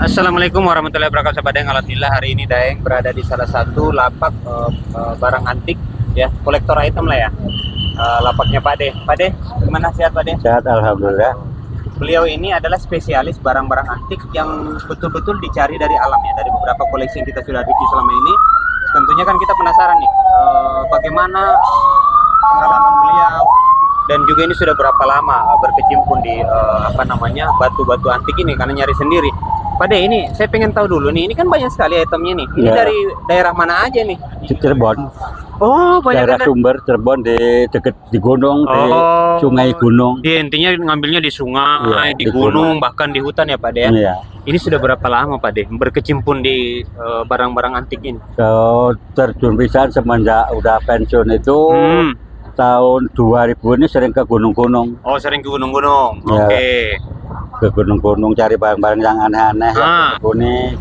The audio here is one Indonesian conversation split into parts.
Assalamualaikum warahmatullahi wabarakatuh, sahabat Daeng. Alhamdulillah hari ini Daeng berada di salah satu lapak barang antik ya, kolektor item lah ya. Lapaknya Pak De. Pak De, gimana, sehat Pak De? Sehat, alhamdulillah. Beliau ini adalah spesialis barang-barang antik yang betul-betul dicari dari alam ya, dari beberapa koleksi yang kita sudah review selama ini. Tentunya kan kita penasaran nih, bagaimana pengalaman beliau, dan juga ini sudah berapa lama berkecimpung di batu-batu antik ini karena nyari sendiri. Pak De, ini saya pengen tahu dulu nih, ini kan banyak sekali itemnya nih. Ini Ya. dari daerah mana aja nih? Cirebon, Oh, banyak daerah kan. sumber Cirebon di deket di gunung, di Oh. sungai gunung. Dia intinya ngambilnya di sungai, Iya, di di gunung, bahkan di hutan ya Pak De ya. Iya. Ini sudah berapa lama Pak De berkecimpung di barang-barang antik ini? Kalau terjun pisan semenjak udah pensiun itu tahun 2000 ini sering ke gunung-gunung. Oh, sering ke gunung-gunung. Ya. Oke. Ke gunung-gunung cari barang-barang yang aneh-aneh, Ah. yang unik.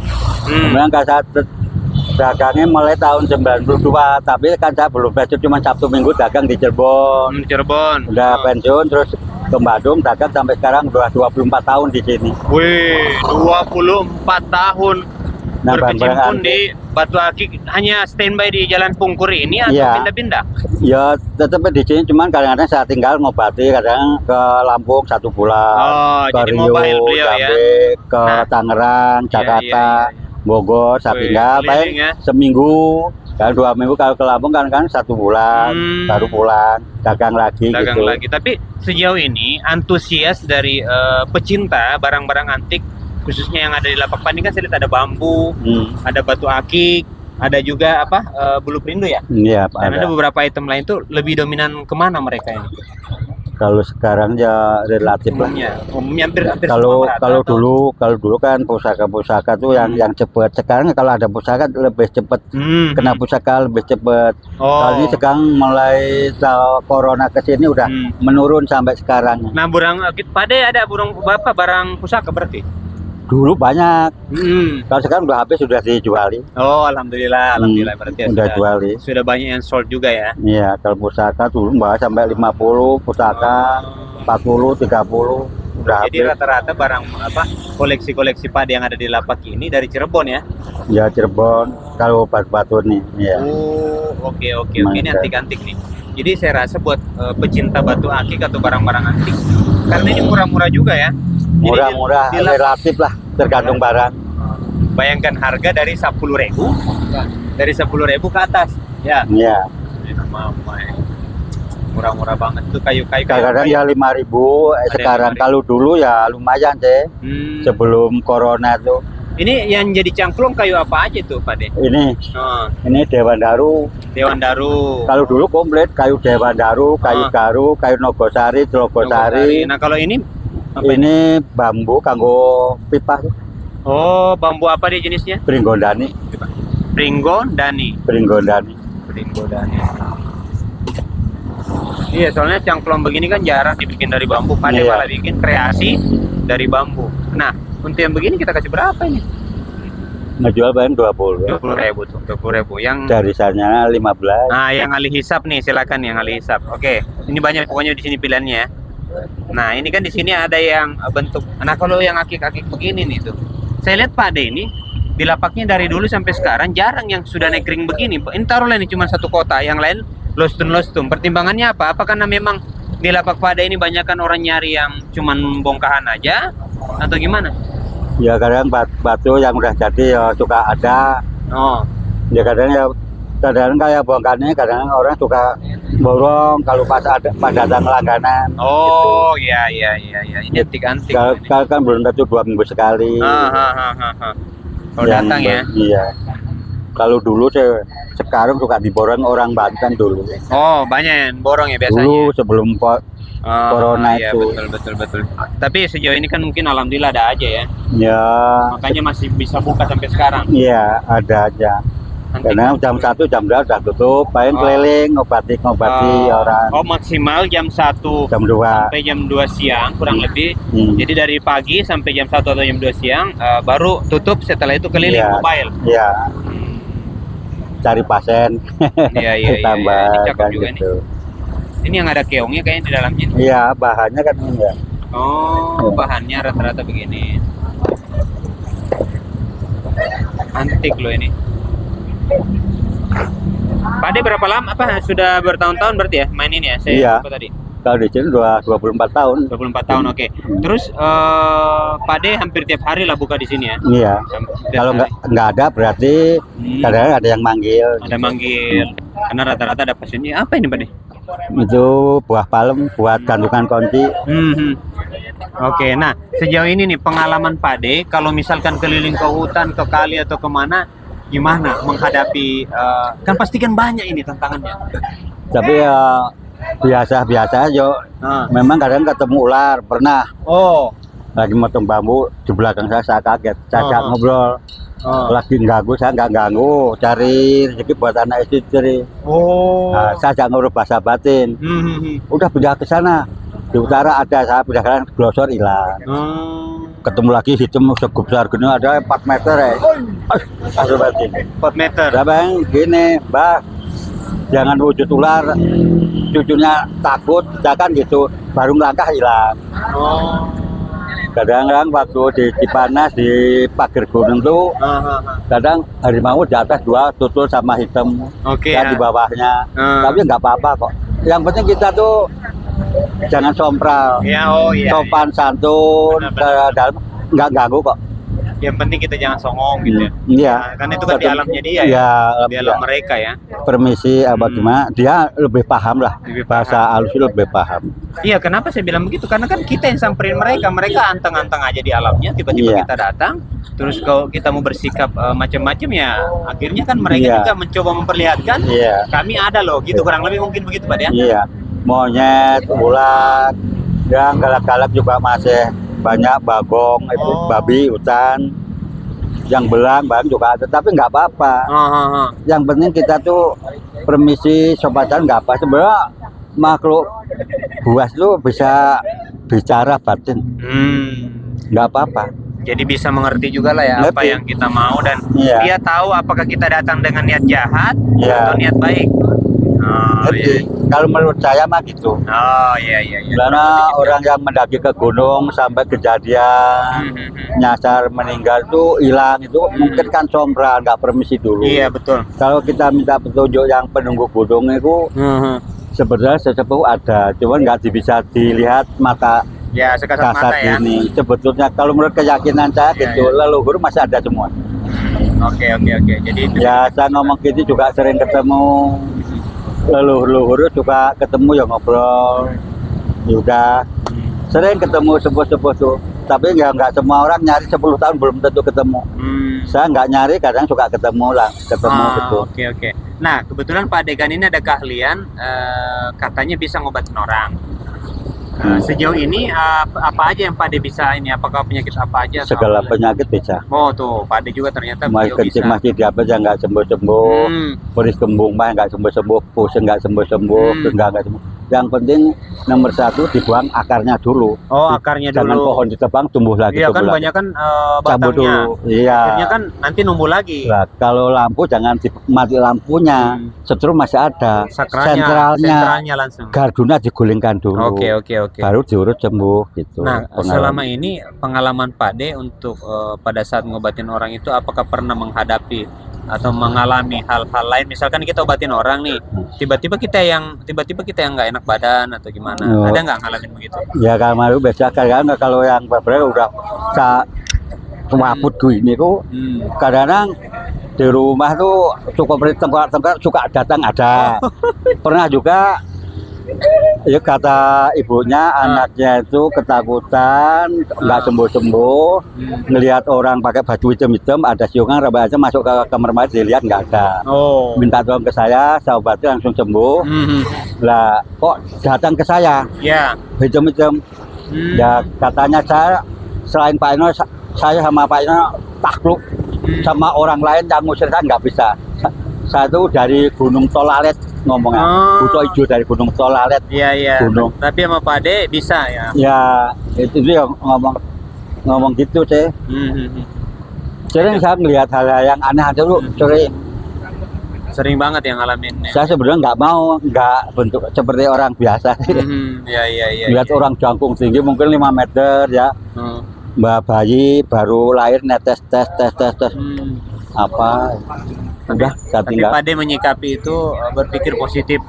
Hmm. Kemudian kan saya dagangnya mulai tahun 92, tapi kan saya belum pensiun, cuma Sabtu Minggu dagang di Cirebon. Cirebon. Udah pensiun terus ke Bandung dagang sampai sekarang udah 24 tahun di sini. Wih, 24 tahun Nah, berkecimpung barang-barang di Batu Akik. Hanya standby di Jalan Pungkuri ini atau Iya. pindah-pindah? Ya tetap di sini, cuman kadang-kadang saya tinggal ngobati, kadang ke Lampung 1 bulan, Oh, ke jadi Rio, mobile beliau ya. Jambi, ke Nah. Tangerang, Iya, Jakarta, iya. Bogor, saya Wih, tinggal keliling paling ya. seminggu, kalau 2 minggu. Kalau ke Lampung kan 1 bulan, baru pulang, dagang lagi Dagang gitu. lagi. Tapi sejauh ini antusias dari pecinta barang-barang antik, khususnya yang ada di lapak Pandi, kan saya lihat ada bambu, ada batu akik, ada juga bulu perindu ya. Iya, Dan ada ada. beberapa item lain tuh lebih dominan kemana mereka ini? Kalau sekarang ya relatif lah. Umumnya hampir Kalau semua merata atau- dulu kan pusaka tuh yang cepet. Sekarang kalau ada pusaka lebih cepet, kena pusaka lebih cepet. Oh. Kali ini sekarang mulai corona kesini udah menurun sampai sekarang. Nah, Pade ada barang pusaka berarti? Dulu banyak, kalau sekarang udah habis, sudah dijuali. Oh, alhamdulillah, berarti ya Udah juali. sudah banyak yang sold juga ya. Iya, kalau pusaka dulu mbak sampai 50 pusaka, 40, 30 udah Jadi habis. rata-rata barang koleksi-koleksi Pade yang ada di lapak ini dari Cirebon ya. Ya Cirebon, kalau batu-batu nih. Iya. Oh, oke. Ini Mantap. antik-antik nih. Jadi saya rasa buat pecinta batu akik atau barang-barang antik, karena ini murah-murah juga ya. Jadi Murah-murah, di lapak- relatif lah, tergantung barang. Bayangkan harga dari 10.000, dari 10.000 ke atas. Ya. Iya. Murah-murah banget tuh kayu-kayu. Kadang-kadang ya 5.000, Ada sekarang 5.000. kalau dulu ya lumayan deh. Sebelum corona tuh. Ini yang jadi cangklong kayu apa aja tuh, Pak De? Ini Dewan Daru. Dewan Daru. Kalau dulu komplit kayu Dewan Daru, kayu Garu, kayu Nogosari, Telogosari. Nah, kalau ini apa Ini bambu kanggo pipa, Oh, bambu apa dia jenisnya? Pringgondani, Pringgondani. Pringgondani. Iya, soalnya cangklong begini kan jarang dibikin dari bambu. Pak De Iya. malah bikin kreasi dari bambu. Nah, untuk yang begini kita kasih berapa ini? Ngejual paling 20. 20.000 tuh, 20.000. Yang Dari sana 15. Nah, yang ahli hisap nih, silakan yang ahli hisap. Oke, ini banyak pokoknya di sini pilihannya ya. Nah, ini kan di sini ada yang bentuk. Nah, kalau yang akik-akik begini nih tuh. Saya lihat Pak De ini di lapaknya dari dulu sampai sekarang jarang yang sudah naik ring begini. Ini taruhlah ini cuma satu kota, yang lain lostum. Pertimbangannya apa? Apa karena memang di lapak Pak De ini banyakkan orang nyari yang cuman bongkahan aja atau gimana? Ya kadang batu yang udah jadi ya suka ada. Oh. Ya kadang kayak bongkarnya, kadang orang suka borong kalau pas datang langganan. Oh, iya. Ini antik-antik. Kalau kan belum tentu 2 minggu sekali. Kalau datang ya. Iya. Kalau dulu sekarang suka diborong orang Banten dulu. Oh, banyak yang borong ya biasanya. Dulu sebelum corona iya, itu. Betul. Tapi sejauh ini kan mungkin alhamdulillah ada aja ya. Ya. Makanya masih bisa buka sampai sekarang. Iya, ada aja. Karena jam 1, jam 2 udah tutup, paling keliling ngobati orang. Oh, maksimal jam 1 Jam 2. sampai jam 2 siang kurang lebih. Jadi dari pagi sampai jam 1 atau jam 2 siang baru tutup, setelah itu keliling Iya. mobile. Iya. Cari pasien. Iya. Tambah Ini cakep kan juga gitu. nih. Ini yang ada keongnya kayaknya di dalamnya. Iya, bahannya kan ini ya. Oh, bahannya rata-rata begini. Antik loh ini. Pak Ade berapa lama? Apa sudah bertahun-tahun berarti ya main ini ya? Saya Iya. lupa tadi. Kalau di sini 24 tahun. 24 tahun, oke. Terus Pak Ade hampir tiap hari lah buka di sini ya? Iya. Tiap Kalau hari. nggak ada berarti kadang-kadang ada yang manggil. Ada manggil. Karena rata-rata ada pasiennya. Apa ini Pak Ade? Itu buah palem buat gantungan kunci. Oke, nah sejauh ini nih pengalaman Pak Ade, kalau misalkan keliling ke hutan, ke kali atau kemana, gimana menghadapi, kan pasti kan banyak ini tantangannya. Tapi ya biasa-biasa aja. Memang kadang ketemu ular. Pernah Oh, lagi motong bambu di belakang saya kaget. Saya ajak ngobrol. Lagi ganggu, saya nggak ganggu. Cari rezeki buat anak istri. oh, Nah, saya ajak ngobrol bahasa batin. Udah pindah ke sana. Di utara ada, saya pindah ke sana, glosor hilang. Ketemu lagi hitam segup besar gini, ada 4 meter ya. Bahasa batin. 4 meter. Ya bang, gini, Mbak, jangan wujud ular. Cucunya takut, jangan gitu. Baru melangkah hilang. Oh, Kadang-kadang waktu di Cipanas di pagar gunung tuh, kadang harimau di atas 2, tutul sama hitam. oke Ya ya. di bawahnya. Tapi nggak apa-apa kok. Yang penting kita tuh jangan sompral, Ya, oh iya. sopan santun, Benar-benar. ke dalam nggak ganggu kok. Yang penting kita jangan songong gitu ya. Iya. Nah, kan itu kan di alamnya dia ya. Iya, Di alam mereka ya. permisi apa gimana? Dia lebih paham lah. Lebih Bahasa halus lebih paham. Iya, kenapa saya bilang begitu? Karena kan kita yang samperin mereka, mereka anteng-anteng aja di alamnya, tiba-tiba Iya. kita datang, terus kalau kita mau bersikap macam-macam ya, akhirnya kan mereka Iya. juga mencoba memperlihatkan Iya. kami ada loh, gitu kurang lebih mungkin begitu Pak ya. Iya. Monyet, ular, yang galak-galak juga masih banyak, bagong, itu Oh. babi hutan, yang belang juga ada, tapi nggak apa-apa. Yang penting kita tuh permisi sopan nggak apa. Sebenarnya makhluk buas tuh bisa bicara batin, nggak apa-apa. Jadi bisa mengerti juga lah ya apa Ngerti. yang kita mau dan Iya. dia tahu apakah kita datang dengan niat jahat Iya. atau niat baik. Oh, Ngerti. iya. Kalau menurut saya mah gitu. Oh iya iya iya. Karena orang yang mendaki ke gunung sampai kejadian nyasar meninggal tuh hilang itu mungkin kan sombral, nggak permisi dulu. Iya betul. Kalau kita minta petunjuk yang penunggu gunung itu sebenarnya sesepuh ada, cuman nggak bisa dilihat mata Ya sekasat mata kasat ya. ini. Sebetulnya kalau menurut keyakinan saya Iya, gitu, leluhur masih ada semua. Oke oke oke. Jadi itu Ya saya ngomong gitu juga sering ketemu leluhur juga ketemu ya ngobrol. Ya udah sering ketemu sepuh-sepuh tuh. Tapi ya nggak semua orang nyari 10 tahun belum tentu ketemu. Saya nggak nyari, kadang suka ketemu lah, ketemu gitu. Oke oke. Nah kebetulan Pak Degan ini ada keahlian katanya bisa ngobatin orang. Sejauh ini apa aja yang Pak De bisa ini? Apakah penyakit apa aja? atau Segala apa? penyakit bisa. Oh tuh Pak De juga ternyata Masih beliau bisa. kencing, masih diabetes yang nggak sembuh-sembuh. Peris kembung mah nggak sembuh-sembuh, pusing nggak sembuh-sembuh, nggak sembuh. Yang penting nomor 1 dibuang akarnya dulu. Oh akarnya Jangan dulu. pohon ditebang tumbuh lagi. Iya kan tumbuh lagi. banyak kan Cabut batangnya. dulu. Iya. Akhirnya kan nanti numbuh lagi. Nah, kalau lampu jangan mati lampunya, setrum masih ada. Sentralnya langsung. Garduna digulingkan dulu. Oke oke oke. Baru diurut sembuh gitu. Nah, Pengalaman. selama ini pengalaman Pak De untuk pada saat ngobatin orang itu apakah pernah menghadapi atau mengalami hal-hal lain? Misalkan kita obatin orang nih, tiba-tiba kita yang nggak enak badan atau gimana? Oh. Ada nggak ngalamin begitu? Ya kalau biasa kan kalau yang beberapa udah semaput ini tuh kadang-kadang di rumah tuh cukup tengkorak-tengkorak suka datang ada. Pernah juga ya kata ibunya anaknya itu ketakutan nggak sembuh-sembuh ngelihat orang pakai baju hitam-hitam ada siungan rambut aja masuk ke kamar mandi dilihat nggak ada. Oh. Minta tolong ke saya obati langsung sembuh. Lah kok datang ke saya Ya. hitam-hitam. Ya katanya saya selain Pak Ino saya sama Pak Ino takluk sama orang lain yang ngusir saya nggak bisa. Saya itu dari Gunung Tolalet ngomongnya, Buto Ijo dari Gunung Tolalet. Iya iya. Gunung. Tapi sama Pak De bisa ya. Ya itu dia ngomong gitu sih. Sering saya melihat hal-hal yang aneh aja lu Sering banget yang ngalamin. Ya. saya sebenarnya nggak bentuk seperti orang biasa sih. Iya iya iya. Lihat orang jangkung tinggi mungkin 5 meter ya. Mbak bayi baru lahir netes tes apa udah saya Tapi tinggal. Pade menyikapi itu berpikir positif,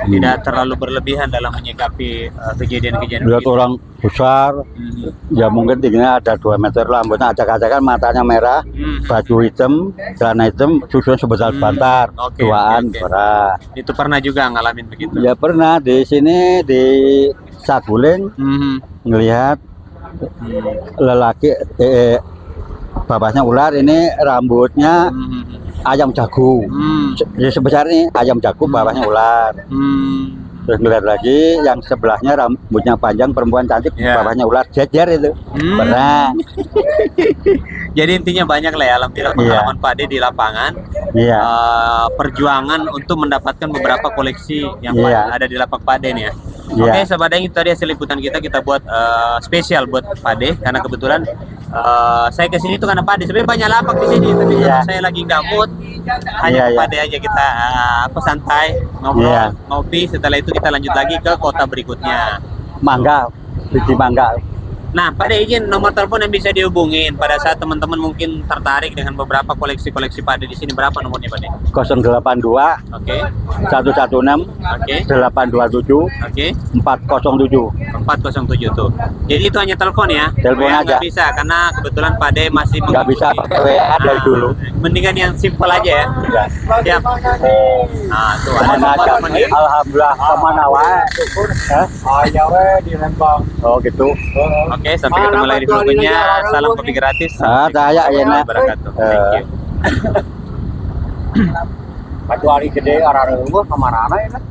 tidak terlalu berlebihan dalam menyikapi kejadian-kejadian Lihat begitu. orang besar, Hmm. ya mungkin tingginya ada 2 meter, rambutnya acak-acakan, matanya merah, Hmm. baju hitam, celana hitam, susunya sebentar-bentar, Oke, tuaan, oke, oke. berat. Itu pernah juga ngalamin begitu. Ya pernah di sini di Saguling Hmm. ngelihat Hmm. lelaki bapaknya ular, ini rambutnya Hmm. ayam jago. Hmm. Ya sebesar ini ayam jago, bapaknya ular. Hmm. Terus ngeliat lagi yang sebelahnya rambutnya panjang, perempuan cantik, Ya. bapaknya ular, jejer itu. Hmm. Pernah. Jadi intinya banyak lah ya alhamdulillah pengalaman Pade di lapangan. Iya. Perjuangan untuk mendapatkan beberapa koleksi yang Iya. ada di lapak Pade nih ya. Iya. Oke, sahabat Daeng, itu tadi hasil liputan kita buat spesial buat Pade karena kebetulan saya kesini tuh karena Pade. Sebenarnya banyak lapak di sini, tapi Iya. kalau saya lagi nggak mood, hanya Iya, ke iya. Pade aja kita santai, ngobrol, Iya. ngopi. Setelah itu kita lanjut lagi ke kota berikutnya. Mangga, biji mangga. Nah, Pade izin nomor telepon yang bisa dihubungin pada saat teman-teman mungkin tertarik dengan beberapa koleksi-koleksi Pade di sini. Berapa nomornya, Pade? 082 Oke, 116 oke, 827 oke. 407. 407 tuh. Jadi itu hanya telepon ya. Telepon WA aja. nggak bisa karena kebetulan Pade masih Nggak bisa mengikuti. pakai WA dari dulu. Mendingan yang simpel aja ya. Ya. Siap. Nah, tuh ada Kemana nomor aja? telepon ya. Alhamdulillah kemana wae. Hah? di Lembang. Oh gitu. Oke, sampai ketemu lagi di vlognya. Salam kopi gratis. Ah, saya ya, Nak. Wabarakatuh. Thank you. Kecuali gede arah rumah kemana ya?